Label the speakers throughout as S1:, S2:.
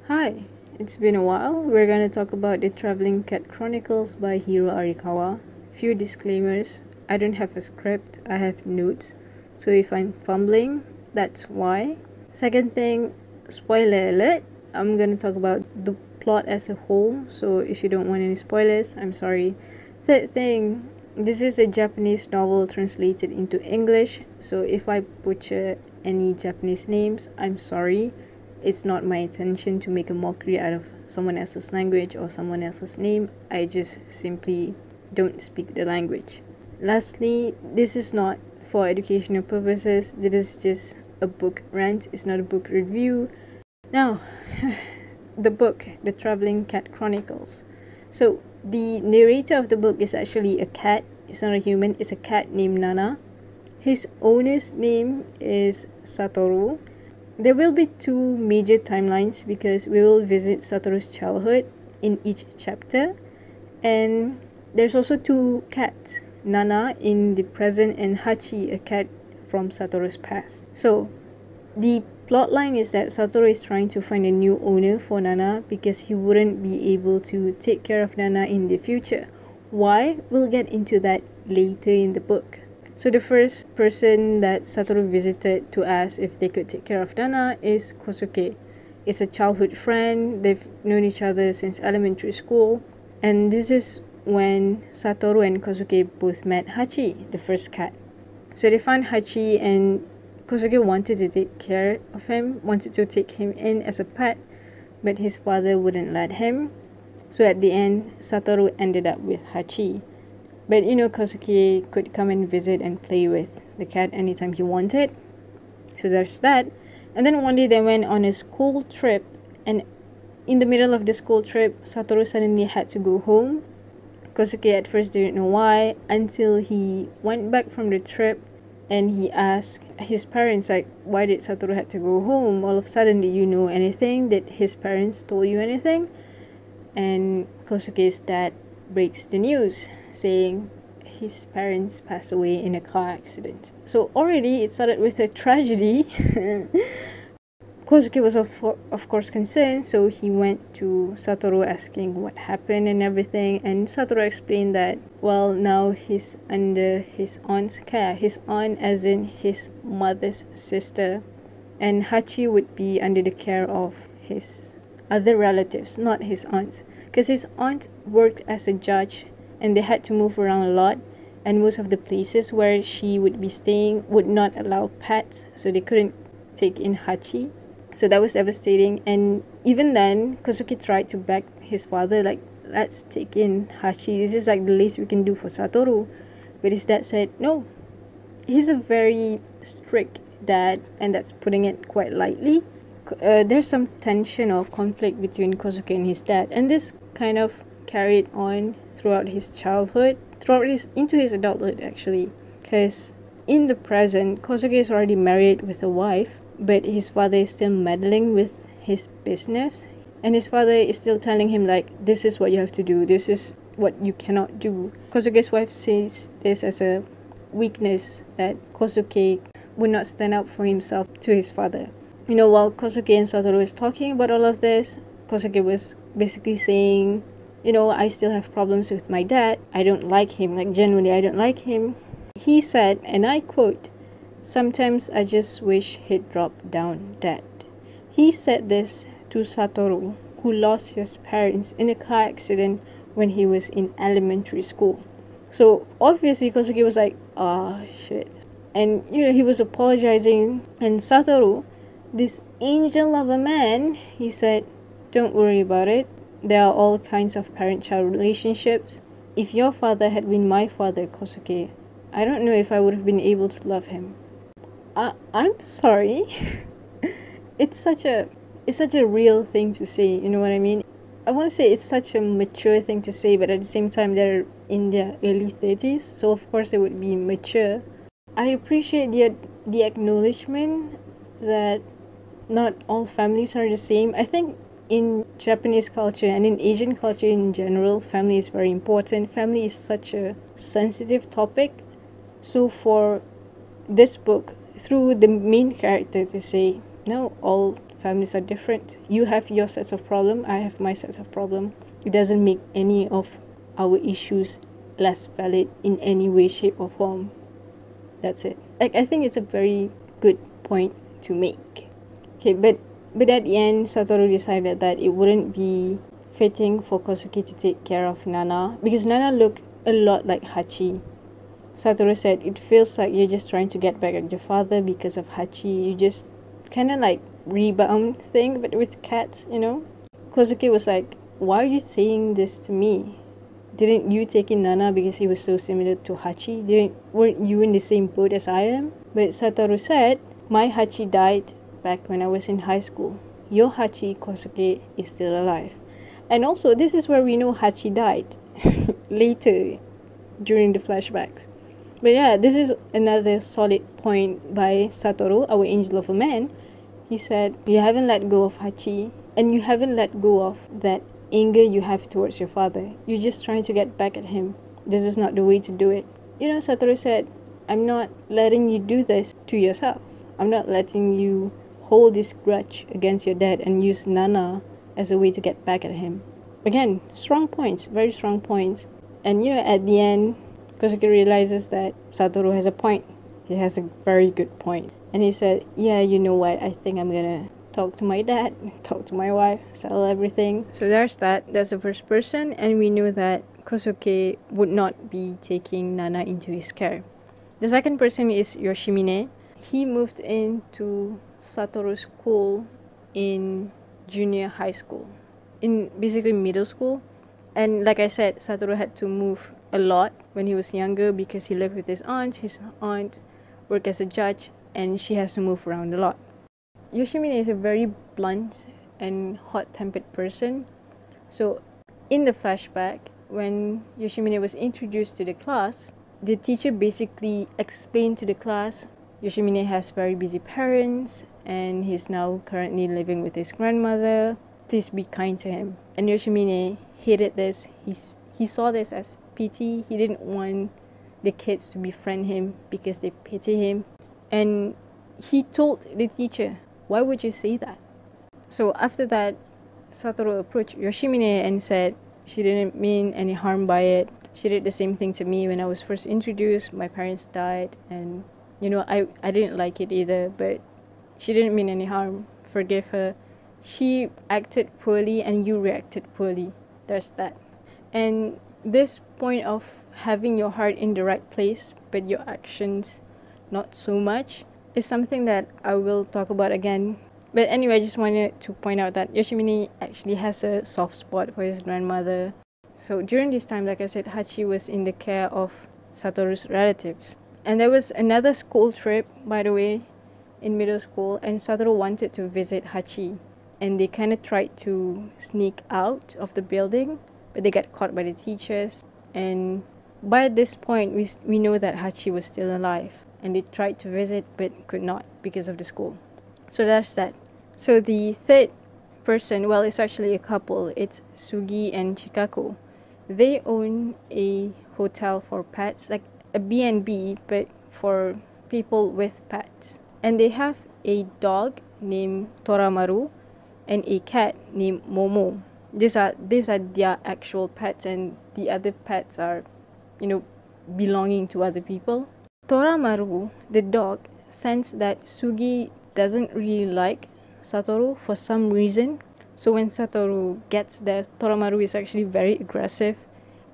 S1: Hi, it's been a while. We're gonna talk about the Travelling Cat Chronicles by Hiro Arikawa. Few disclaimers. I don't have a script, I have notes. So if I'm fumbling, that's why. Second thing, spoiler alert. I'm gonna talk about the plot as a whole. So if you don't want any spoilers, I'm sorry. Third thing, this is a Japanese novel translated into English. So if I butcher any Japanese names, I'm sorry. It's not my intention to make a mockery out of someone else's language or someone else's name. I just simply don't speak the language. Lastly, this is not for educational purposes. This is just a book rant. It's not a book review. Now, the book, The Travelling Cat Chronicles. So, the narrator of the book is actually a cat. It's not a human. It's a cat named Nana. His owner's name is Satoru. There will be two major timelines because we will visit Satoru's childhood in each chapter, and there's also two cats, Nana in the present and Hachi, a cat from Satoru's past. So the plotline is that Satoru is trying to find a new owner for Nana because he wouldn't be able to take care of Nana in the future. Why? We'll get into that later in the book. So the first person that Satoru visited to ask if they could take care of Nana is Kosuke. It's a childhood friend. They've known each other since elementary school. And this is when Satoru and Kosuke both met Hachi, the first cat. So they found Hachi and Kosuke wanted to take care of him, wanted to take him in as a pet, but his father wouldn't let him. So at the end, Satoru ended up with Hachi. But Kosuke could come and visit and play with the cat anytime he wanted. So there's that. And then one day they went on a school trip. And in the middle of the school trip, Satoru suddenly had to go home. Kosuke at first didn't know why until he went back from the trip and he asked his parents, like, why did Satoru have to go home? All of a sudden, did you know anything? Did his parents told you anything? And Kosuke's dad breaks the news, saying his parents passed away in a car accident. So already it started with a tragedy. Kosuke was of course concerned, so he went to Satoru asking what happened and everything, and Satoru explained that, well, now he's under his aunt's care. His aunt as in his mother's sister, and Hachi would be under the care of his other relatives, not his aunt. Because his aunt worked as a judge and they had to move around a lot, and most of the places where she would be staying would not allow pets, so they couldn't take in Hachi. So that was devastating. And even then, Kosuke tried to beg his father, like, let's take in Hachi. This is like the least we can do for Satoru. But his dad said, no. He's a very strict dad, and that's putting it quite lightly. There's some tension or conflict between Kosuke and his dad, and this kind of carried on throughout his childhood, into his adulthood actually, because in the present, Kosuke is already married with a wife, but his father is still meddling with his business, and his father is still telling him, like, this is what you have to do, this is what you cannot do. Kosuke's wife sees this as a weakness, that Kosuke would not stand up for himself to his father. While Kosuke and Satoru is talking about all of this, Kosuke was basically saying, I still have problems with my dad. I don't like him. Like, genuinely, I don't like him. He said, and I quote, sometimes I just wish he'd drop down dead. He said this to Satoru, who lost his parents in a car accident when he was in elementary school. So, obviously, Kosuke was like, shit. And, he was apologizing. And Satoru, this angel of a man, he said, don't worry about it. There are all kinds of parent-child relationships. If your father had been my father, Kosuke, I don't know if I would have been able to love him. I'm sorry. It's such a real thing to say, you know what I mean? I want to say it's such a mature thing to say, but at the same time, they're in their early 30s, so of course it would be mature. I appreciate the acknowledgement that not all families are the same. I think in Japanese culture and in Asian culture in general, family is very important. Family is such a sensitive topic. So for this book, through the main character to say, no, all families are different. You have your sets of problem, I have my sets of problem. It doesn't make any of our issues less valid in any way, shape or form. That's it. Like, I think it's a very good point to make. Okay, but at the end, Satoru decided that it wouldn't be fitting for Kosuke to take care of Nana because Nana looked a lot like Hachi. Satoru said, it feels like you're just trying to get back at your father because of Hachi. You just kind of like rebound thing, but with cats, you know? Kosuke was like, why are you saying this to me? Didn't you take in Nana because he was so similar to Hachi? Weren't you in the same boat as I am? But Satoru said, my Hachi died back when I was in high school. Your Hachi, Kosuke, is still alive. And also, this is where we know Hachi died later during the flashbacks. But yeah, this is another solid point by Satoru, our angel of a man. He said, you haven't let go of Hachi, and you haven't let go of that anger you have towards your father. You're just trying to get back at him. This is not the way to do it. You know, Satoru said, I'm not letting you do this to yourself. I'm not letting you hold this grudge against your dad and use Nana as a way to get back at him. Again, strong points, very strong points. And you know, at the end, Kosuke realizes that Satoru has a point. He has a very good point. And he said, yeah, you know what, I think I'm gonna talk to my dad, talk to my wife, settle everything. So there's that. That's the first person. And we know that Kosuke would not be taking Nana into his care. The second person is Yoshimine. He moved into Satoru's school in junior high school. In basically middle school. And like I said, Satoru had to move a lot when he was younger because he lived with his aunt. His aunt worked as a judge and she has to move around a lot. Yoshimine is a very blunt and hot-tempered person. So in the flashback, when Yoshimine was introduced to the class, the teacher basically explained to the class, Yoshimine has very busy parents and he's now currently living with his grandmother. Please be kind to him. And Yoshimine hated this. He saw this as pity. He didn't want the kids to befriend him because they pity him. And he told the teacher, why would you say that? So after that, Satoru approached Yoshimine and said she didn't mean any harm by it. She did the same thing to me when I was first introduced. My parents died and, you know, I didn't like it either, but she didn't mean any harm. Forgive her. She acted poorly and you reacted poorly. There's that. And this point of having your heart in the right place, but your actions not so much, is something that I will talk about again. But anyway, I just wanted to point out that Yoshimine actually has a soft spot for his grandmother. So during this time, like I said, Hachi was in the care of Satoru's relatives. And there was another school trip, by the way, in middle school, and Satoru wanted to visit Hachi. And they kind of tried to sneak out of the building, but they got caught by the teachers. And by this point, we know that Hachi was still alive. And they tried to visit, but could not because of the school. So that's that. So the third person, well, it's actually a couple. It's Sugi and Chikako. They own a hotel for pets, like a B&B, but for people with pets. And they have a dog named Toramaru and a cat named Momo. These are their actual pets, and the other pets are, you know, belonging to other people. Toramaru, the dog, sensed that Sugi doesn't really like Satoru for some reason. So when Satoru gets there, Toramaru is actually very aggressive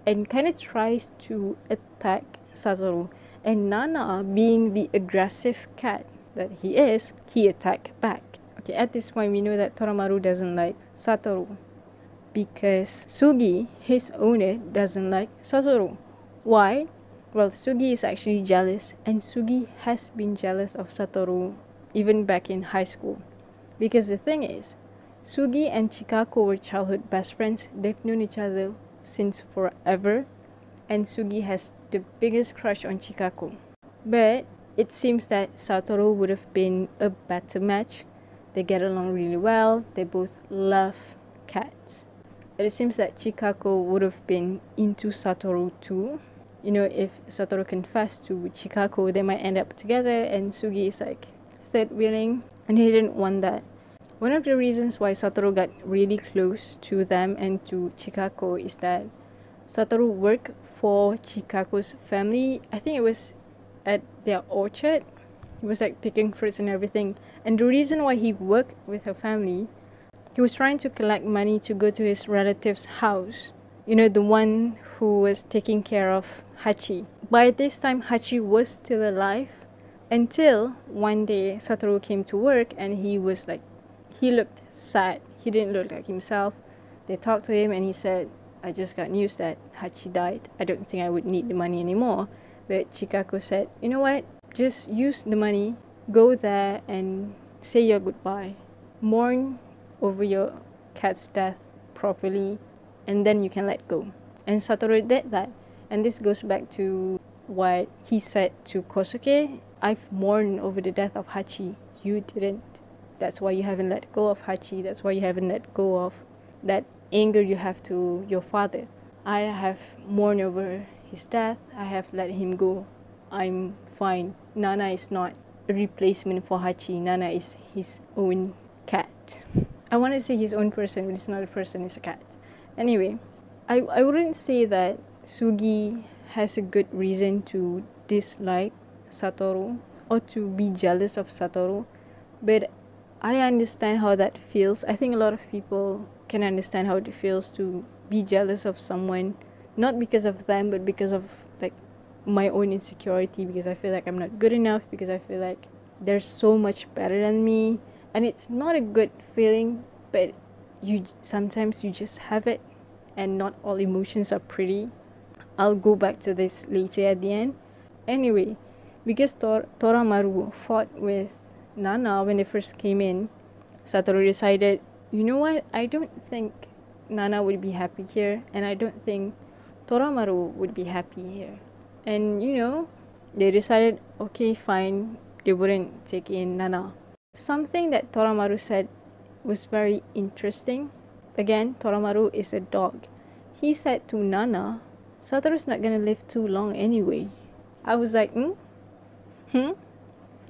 S1: and kind of tries to attack Satoru. And Nana, being the aggressive cat that he is, he attacked back. Okay, at this point we know that Toramaru doesn't like Satoru because Sugi, his owner, doesn't like Satoru. Why? Well, Sugi is actually jealous, and Sugi has been jealous of Satoru even back in high school. Because the thing is, Sugi and Chikako were childhood best friends. They've known each other since forever, and Sugi has the biggest crush on Chikako. But it seems that Satoru would have been a better match. They get along really well. They both love cats. But it seems that Chikako would have been into Satoru too. You know, if Satoru confessed to Chikako, they might end up together, and Sugi is like third wheeling, and he didn't want that. One of the reasons why Satoru got really close to them and to Chikako is that Satoru worked for Chikako's family. I think it was at their orchard. He was like picking fruits and everything. And the reason why he worked with her family, he was trying to collect money to go to his relative's house. You know, the one who was taking care of Hachi. By this time, Hachi was still alive until one day Satoru came to work and he looked sad. He didn't look like himself. They talked to him and he said, I just got news that Hachi died. I don't think I would need the money anymore. But Chikako said, you know what? Just use the money, go there and say your goodbye. Mourn over your cat's death properly, and then you can let go. And Satoru did that. And this goes back to what he said to Kosuke. I've mourned over the death of Hachi. You didn't. That's why you haven't let go of Hachi. That's why you haven't let go of that anger you have to your father. I have mourned over his death. I have let him go. I'm fine. Nana is not a replacement for Hachi. Nana is his own cat. I want to say his own person, but it's not a person, it's a cat. Anyway, I wouldn't say that Sugi has a good reason to dislike Satoru or to be jealous of Satoru, but I understand how that feels. I think a lot of people can understand how it feels to be jealous of someone, not because of them, but because of like my own insecurity, because I feel like I'm not good enough, because I feel like they're so much better than me. And it's not a good feeling, but sometimes you just have it, and not all emotions are pretty. I'll go back to this later at the end. Anyway, because Toramaru fought with Nana when they first came in, Satoru decided, you know what, I don't think Nana would be happy here, and I don't think Toramaru would be happy here. And you know, they decided, okay, fine, they wouldn't take in Nana. Something that Toramaru said was very interesting. Again, Toramaru is a dog. He said to Nana, Satoru's not gonna live too long anyway. I was like,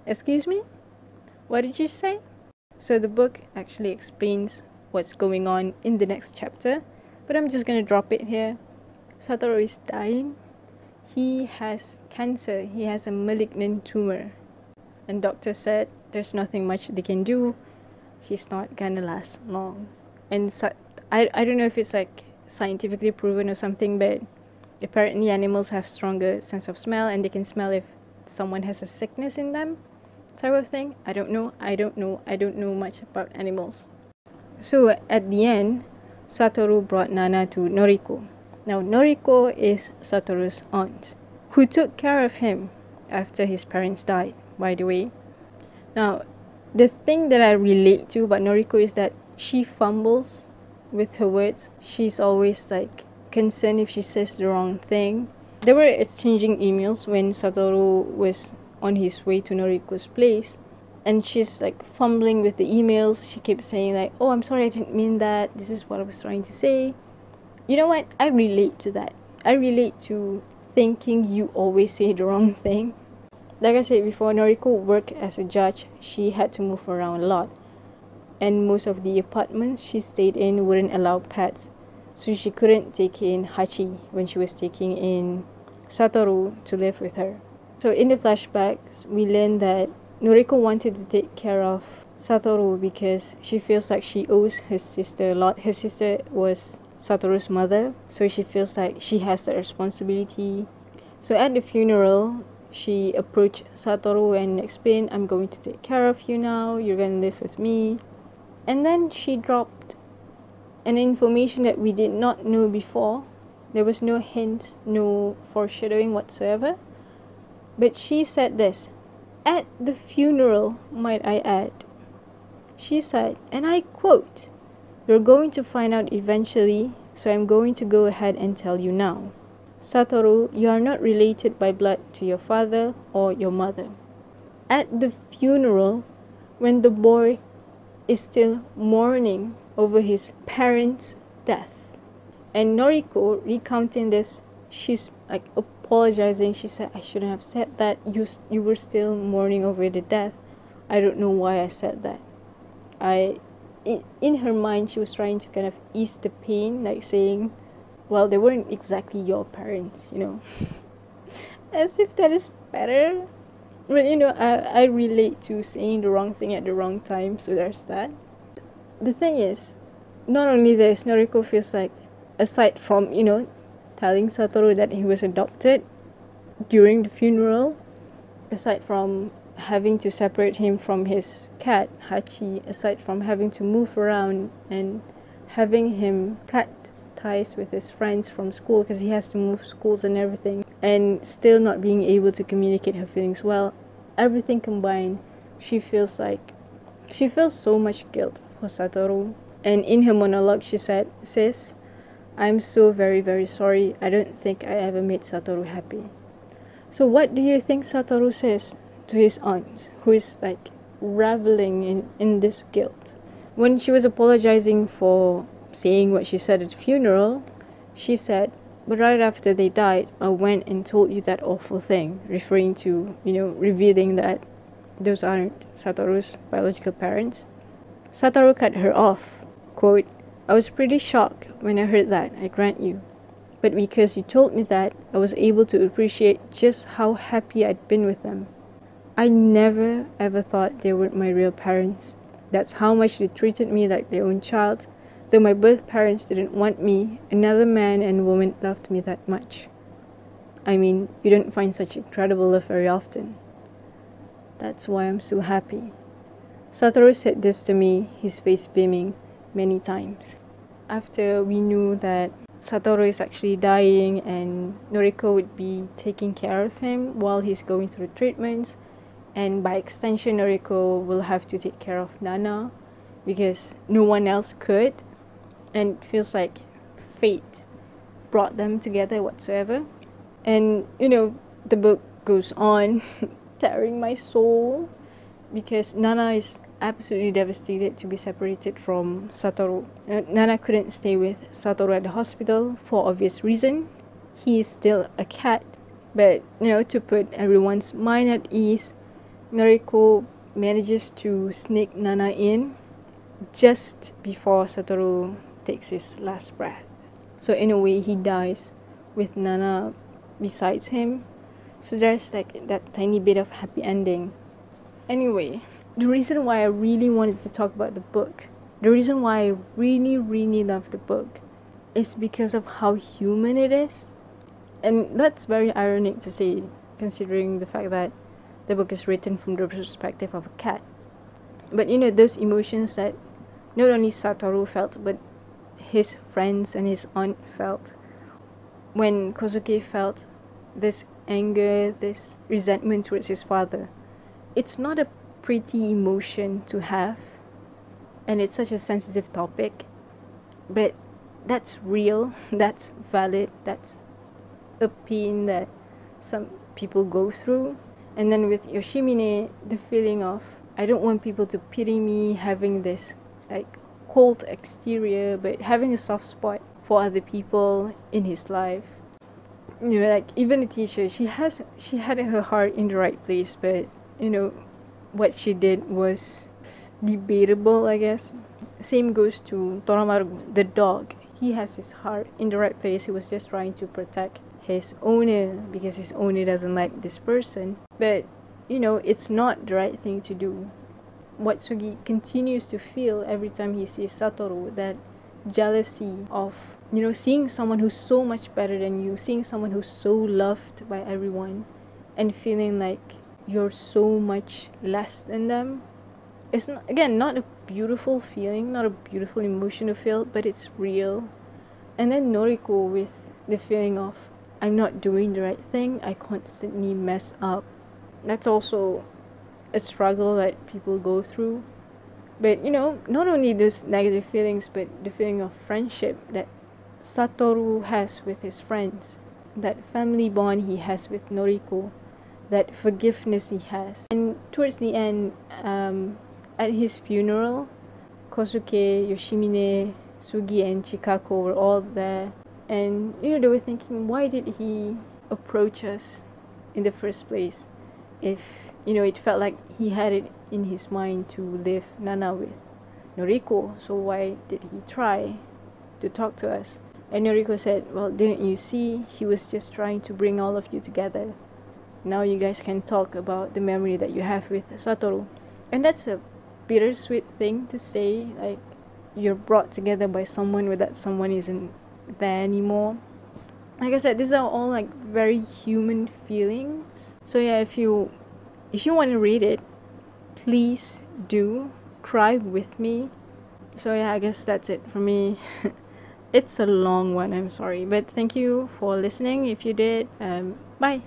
S1: excuse me? What did you say? So the book actually explains what's going on in the next chapter, but I'm just gonna drop it here. Satoru is dying. He has cancer. He has a malignant tumor. And doctor said there's nothing much they can do. He's not gonna last long. And I don't know if it's like scientifically proven or something, but apparently animals have stronger sense of smell and they can smell if someone has a sickness in them, type of thing. I don't know much about animals. So at the end, Satoru brought Nana to Noriko. Now Noriko is Satoru's aunt, who took care of him after his parents died, by the way. Now, the thing that I relate to about Noriko is that she fumbles with her words. She's always like concerned if she says the wrong thing. They were exchanging emails when Satoru was on his way to Noriko's place, and she's like fumbling with the emails. She keeps saying like, oh, I'm sorry, I didn't mean that. This is what I was trying to say. You know what? I relate to that. I relate to thinking you always say the wrong thing. Like I said before, Noriko worked as a judge. She had to move around a lot, and most of the apartments she stayed in wouldn't allow pets, so she couldn't take in Hachi when she was taking in Satoru to live with her. So in the flashbacks, we learn that Noriko wanted to take care of Satoru because she feels like she owes her sister a lot. Her sister was Satoru's mother, so she feels like she has the responsibility. So at the funeral, she approached Satoru and explained, I'm going to take care of you now, you're going to live with me. And then she dropped an information that we did not know before. There was no hint, no foreshadowing whatsoever. But she said this, at the funeral, might I add. She said, and I quote, you're going to find out eventually, so I'm going to go ahead and tell you now. Satoru, you are not related by blood to your father or your mother. At the funeral, when the boy is still mourning over his parents' death, and Noriko recounting this, she's like apologizing. She said, I shouldn't have said that. You were still mourning over the death. I don't know why I said that. I in her mind, she was trying to kind of ease the pain, like saying, well, they weren't exactly your parents, you know. As if that is better. But, you know, I relate to saying the wrong thing at the wrong time, so there's that. The thing is, not only this, Noriko feels like, aside from, you know, telling Satoru that he was adopted during the funeral, aside from having to separate him from his cat, Hachi, aside from having to move around and having him cut ties with his friends from school because he has to move schools and everything, and still not being able to communicate her feelings well, everything combined, she feels so much guilt for Satoru. And in her monologue, she says, I'm so very, very sorry. I don't think I ever made Satoru happy. So what do you think Satoru says to his aunt, who is like reveling in this guilt? When she was apologizing for saying what she said at the funeral, she said, but right after they died, I went and told you that awful thing, referring to, you know, revealing that those aren't Satoru's biological parents. Satoru cut her off. Quote, I was pretty shocked when I heard that, I grant you. But because you told me that, I was able to appreciate just how happy I'd been with them. I never ever thought they were my real parents. That's how much they treated me like their own child. Though my birth parents didn't want me, another man and woman loved me that much. I mean, you don't find such incredible love very often. That's why I'm so happy. Satoru said this to me, his face beaming, many times. After we knew that Satoru is actually dying and Noriko would be taking care of him while he's going through treatments, and by extension Noriko will have to take care of Nana because no one else could, and it feels like fate brought them together whatsoever. And you know, the book goes on tearing my soul because Nana is absolutely devastated to be separated from Satoru. Nana couldn't stay with Satoru at the hospital for obvious reason. He is still a cat. But, you know, to put everyone's mind at ease, Noriko manages to sneak Nana in just before Satoru takes his last breath. So in a way, he dies with Nana besides him. So there's like that tiny bit of happy ending. Anyway, the reason why I really wanted to talk about the book, the reason why I really, really love the book, is because of how human it is. And that's very ironic to say, considering the fact that the book is written from the perspective of a cat. But you know, those emotions that not only Satoru felt, but his friends and his aunt felt. When Kosuke felt this anger, this resentment towards his father, it's not a pretty emotion to have, and it's such a sensitive topic, but that's real, that's valid, that's a pain that some people go through. And then with Yoshimine, the feeling of, I don't want people to pity me having this like cold exterior, but having a soft spot for other people in his life. You know, like even the teacher, she had her heart in the right place, but you know, what she did was debatable, I guess. Same goes to Toramaru, the dog. He has his heart in the right place. He was just trying to protect his owner because his owner doesn't like this person. But, you know, it's not the right thing to do. What Sugi continues to feel every time he sees Satoru, that jealousy of, you know, seeing someone who's so much better than you, seeing someone who's so loved by everyone, and feeling like you're so much less than them. It's not, again, not a beautiful feeling, not a beautiful emotion to feel, but it's real. And then Noriko with the feeling of, I'm not doing the right thing, I constantly mess up. That's also a struggle that people go through. But you know, not only those negative feelings, but the feeling of friendship that Satoru has with his friends, that family bond he has with Noriko, that forgiveness he has. And towards the end, at his funeral, Kosuke, Yoshimine, Sugi and Chikako were all there. And you know, they were thinking, why did he approach us in the first place? If, you know, it felt like he had it in his mind to leave Nana with Noriko, so why did he try to talk to us? And Noriko said, well, didn't you see? He was just trying to bring all of you together. Now you guys can talk about the memory that you have with Satoru. And that's a bittersweet thing to say, like, you're brought together by someone where that someone isn't there anymore. Like I said, these are all like very human feelings. So yeah, if you want to read it, please do cry with me. So yeah, I guess that's it for me. It's a long one, I'm sorry, but thank you for listening if you did. Bye.